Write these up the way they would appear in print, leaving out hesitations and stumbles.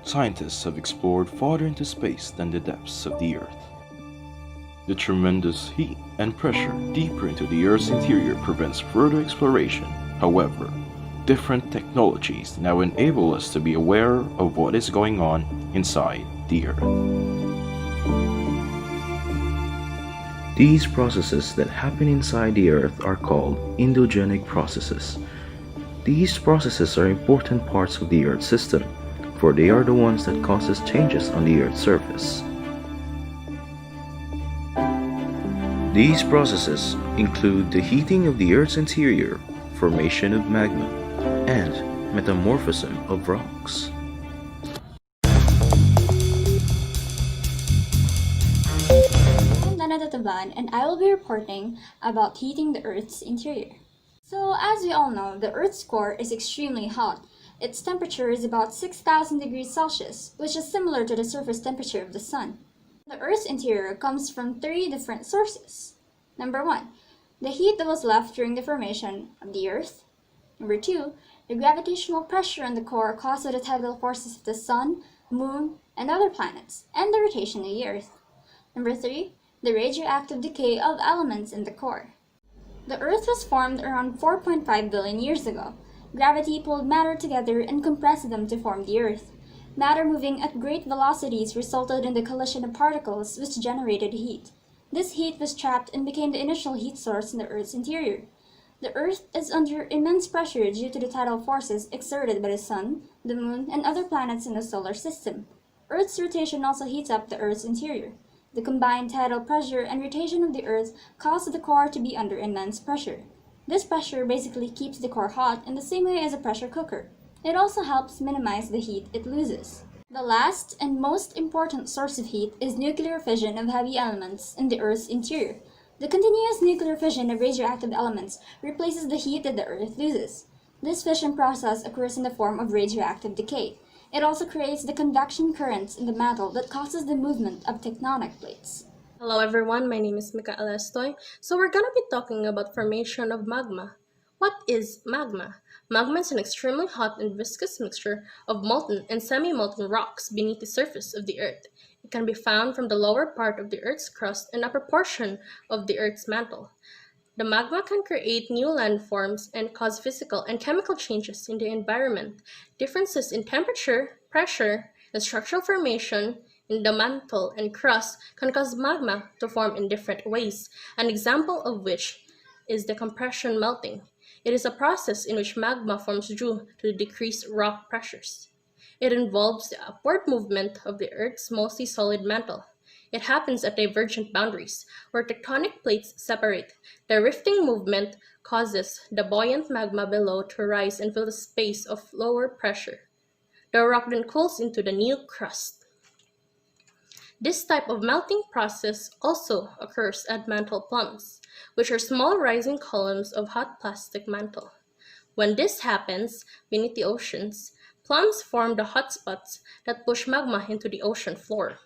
scientists have explored farther into space than the depths of the Earth. The tremendous heat and pressure deeper into the Earth's interior prevents further exploration. However, different technologies now enable us to be aware of what is going on inside the Earth. These processes that happen inside the Earth are called endogenic processes. These processes are important parts of the Earth system, for they are the ones that causes changes on the Earth's surface. These processes include the heating of the Earth's interior, formation of magma, and metamorphism of rocks. And I will be reporting about heating the Earth's interior. So, as we all know, the Earth's core is extremely hot. Its temperature is about 6,000 degrees Celsius, which is similar to the surface temperature of the Sun. The Earth's interior comes from 3 different sources. Number 1, the heat that was left during the formation of the Earth. Number 2, the gravitational pressure on the core caused by the tidal forces of the Sun, Moon, and other planets, and the rotation of the Earth. Number 3, the radioactive decay of elements in the core. The Earth was formed around 4.5 billion years ago. Gravity pulled matter together and compressed them to form the Earth. Matter moving at great velocities resulted in the collision of particles which generated heat. This heat was trapped and became the initial heat source in the Earth's interior. The Earth is under immense pressure due to the tidal forces exerted by the Sun, the Moon, and other planets in the solar system. Earth's rotation also heats up the Earth's interior. The combined tidal pressure and rotation of the Earth cause the core to be under immense pressure. This pressure basically keeps the core hot in the same way as a pressure cooker. It also helps minimize the heat it loses. The last and most important source of heat is nuclear fission of heavy elements in the Earth's interior. The continuous nuclear fission of radioactive elements replaces the heat that the Earth loses. This fission process occurs in the form of radioactive decay. It also creates the convection currents in the mantle that causes the movement of tectonic plates. Hello everyone, my name is Micaela Estoy. So we're gonna be talking about formation of magma. What is magma? Magma is an extremely hot and viscous mixture of molten and semi-molten rocks beneath the surface of the Earth. It can be found from the lower part of the Earth's crust and upper portion of the Earth's mantle. The magma can create new landforms and cause physical and chemical changes in the environment. Differences in temperature, pressure, and structural formation in the mantle and crust can cause magma to form in different ways, an example of which is the compression melting. It is a process in which magma forms due to the decreased rock pressures. It involves the upward movement of the Earth's mostly solid mantle. It happens at divergent boundaries, where tectonic plates separate. The rifting movement causes the buoyant magma below to rise and fill the space of lower pressure. The rock then cools into the new crust. This type of melting process also occurs at mantle plumes, which are small rising columns of hot plastic mantle. When this happens beneath the oceans, plumes form the hotspots that push magma into the ocean floor.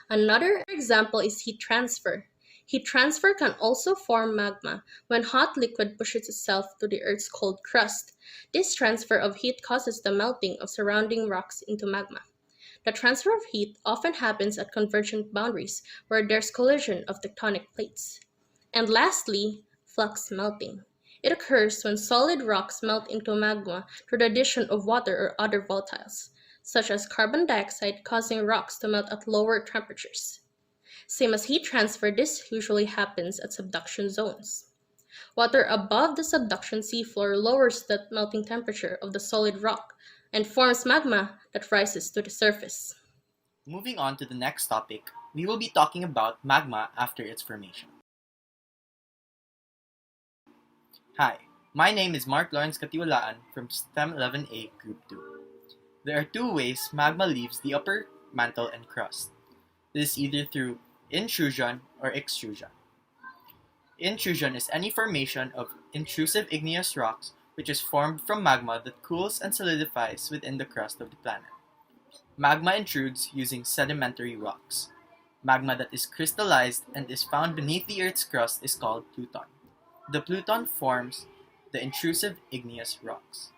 Another example is heat transfer. Heat transfer can also form magma when hot liquid pushes itself to the Earth's cold crust. This transfer of heat causes the melting of surrounding rocks into magma. The transfer of heat often happens at convergent boundaries where there's collision of tectonic plates. And lastly, flux melting. It occurs when solid rocks melt into magma through the addition of water or other volatiles, such as carbon dioxide, causing rocks to melt at lower temperatures. Same as heat transfer, this usually happens at subduction zones. Water above the subduction seafloor lowers the melting temperature of the solid rock and forms magma that rises to the surface. Moving on to the next topic, we will be talking about magma after its formation. Hi, my name is Mark Lawrence Katiwalaan from STEM 11A Group 2. There are 2 ways magma leaves the upper mantle and crust. This is either through intrusion or extrusion. Intrusion is any formation of intrusive igneous rocks which is formed from magma that cools and solidifies within the crust of the planet. Magma intrudes using sedimentary rocks. Magma that is crystallized and is found beneath the Earth's crust is called pluton. The pluton forms the intrusive igneous rocks.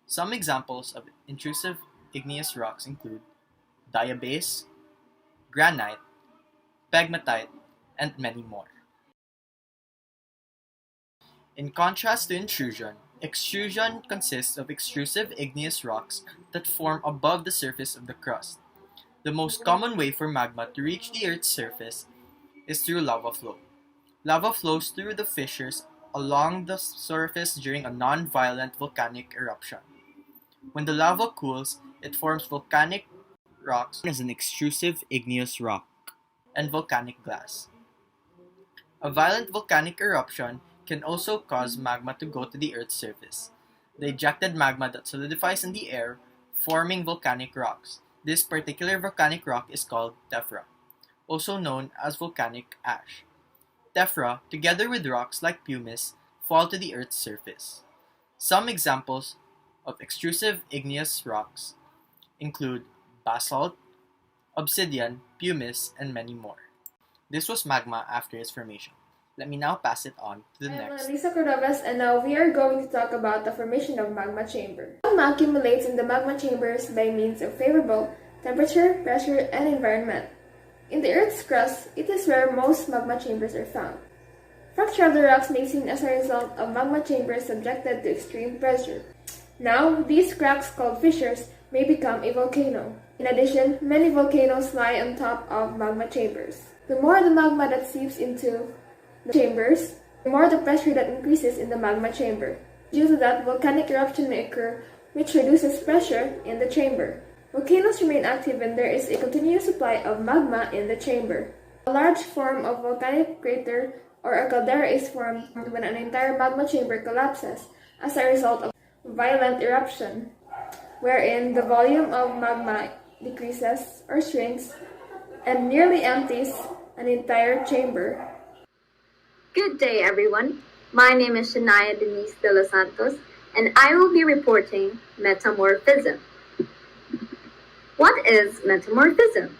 Some examples of intrusive igneous rocks include diabase, granite, pegmatite, and many more. In contrast to intrusion, extrusion consists of extrusive igneous rocks that form above the surface of the crust. The most common way for magma to reach the Earth's surface is through lava flow. Lava flows through the fissures along the surface during a non-violent volcanic eruption. When the lava cools, it forms volcanic rocks as an extrusive igneous rock and volcanic glass. A violent volcanic eruption can also cause magma to go to the Earth's surface. The ejected magma that solidifies in the air, forming volcanic rocks. This particular volcanic rock is called tephra, also known as volcanic ash. Tephra, together with rocks like pumice, fall to the Earth's surface. Some examples of extrusive igneous rocks include basalt, obsidian, pumice, and many more. This was magma after its formation. Let me now pass it on to the next. I'm Lisa Cordovas, and now we are going to talk about the formation of magma chamber. Magma accumulates in the magma chambers by means of favorable temperature, pressure, and environment. In the Earth's crust, it is where most magma chambers are found. Fracture of the rocks may be seen as a result of magma chambers subjected to extreme pressure. Now, these cracks, called fissures, may become a volcano. In addition, many volcanoes lie on top of magma chambers. The more the magma that seeps into the chambers, the more the pressure that increases in the magma chamber. Due to that, volcanic eruption may occur, which reduces pressure in the chamber. Volcanoes remain active when there is a continuous supply of magma in the chamber. A large form of volcanic crater or a caldera is formed when an entire magma chamber collapses as a result of violent eruption, wherein the volume of magma decreases or shrinks and nearly empties an entire chamber. Good day, everyone. My name is Shania Denise de los Santos, and I will be reporting metamorphism. What is metamorphism?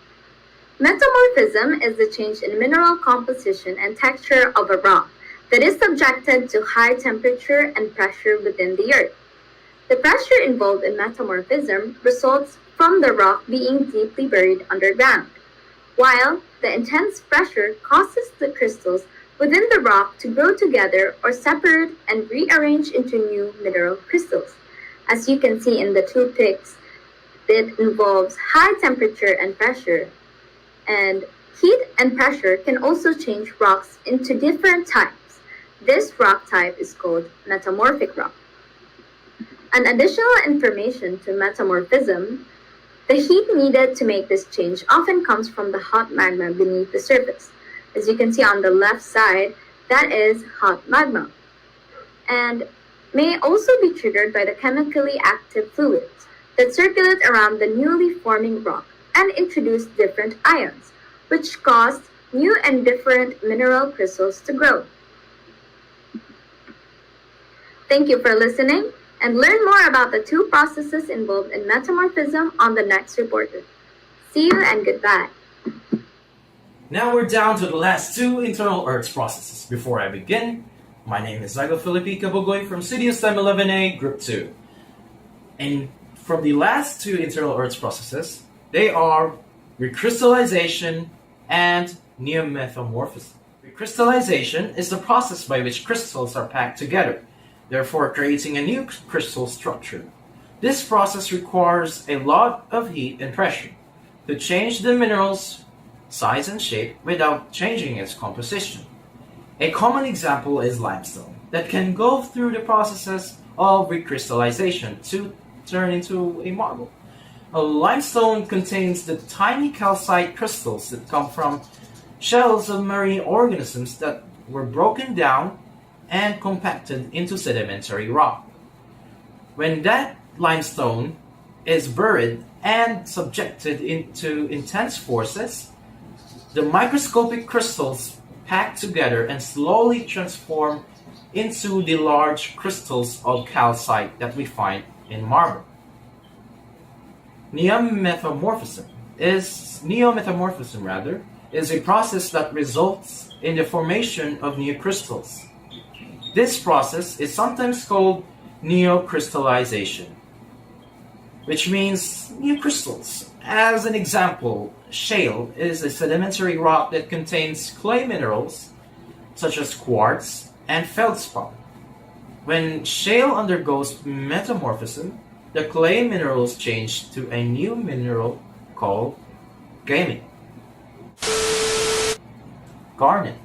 Metamorphism is the change in mineral composition and texture of a rock that is subjected to high temperature and pressure within the earth. The pressure involved in metamorphism results from the rock being deeply buried underground, while the intense pressure causes the crystals within the rock to grow together or separate and rearrange into new mineral crystals. As you can see in the two pics, it involves high temperature and pressure, and heat and pressure can also change rocks into different types. This rock type is called metamorphic rock. An additional information to metamorphism, the heat needed to make this change often comes from the hot magma beneath the surface. As you can see on the left side, that is hot magma, and may also be triggered by the chemically active fluids that circulate around the newly forming rock and introduce different ions, which cause new and different mineral crystals to grow. Thank you for listening, and learn more about the two processes involved in metamorphism on the next reporter. See you and goodbye. Now we're down to the last two internal Earths processes. Before I begin, my name is Zygo Felipe Cabogoy from City of STEM 11A, Group 2. And from the last two internal Earths processes, they are recrystallization and neo-metamorphism. Recrystallization is the process by which crystals are packed together, therefore creating a new crystal structure. This process requires a lot of heat and pressure to change the mineral's size and shape without changing its composition. A common example is limestone that can go through the processes of recrystallization to turn into a marble. A limestone contains the tiny calcite crystals that come from shells of marine organisms that were broken down and compacted into sedimentary rock. When that limestone is buried and subjected into intense forces, the microscopic crystals pack together and slowly transform into the large crystals of calcite that we find in marble. Neo-metamorphism is a process that results in the formation of new crystals. This process is sometimes called neocrystallization. which means new crystals. As an example, shale is a sedimentary rock that contains clay minerals such as quartz and feldspar. When shale undergoes metamorphism, the clay minerals change to a new mineral called gamete. Garnet.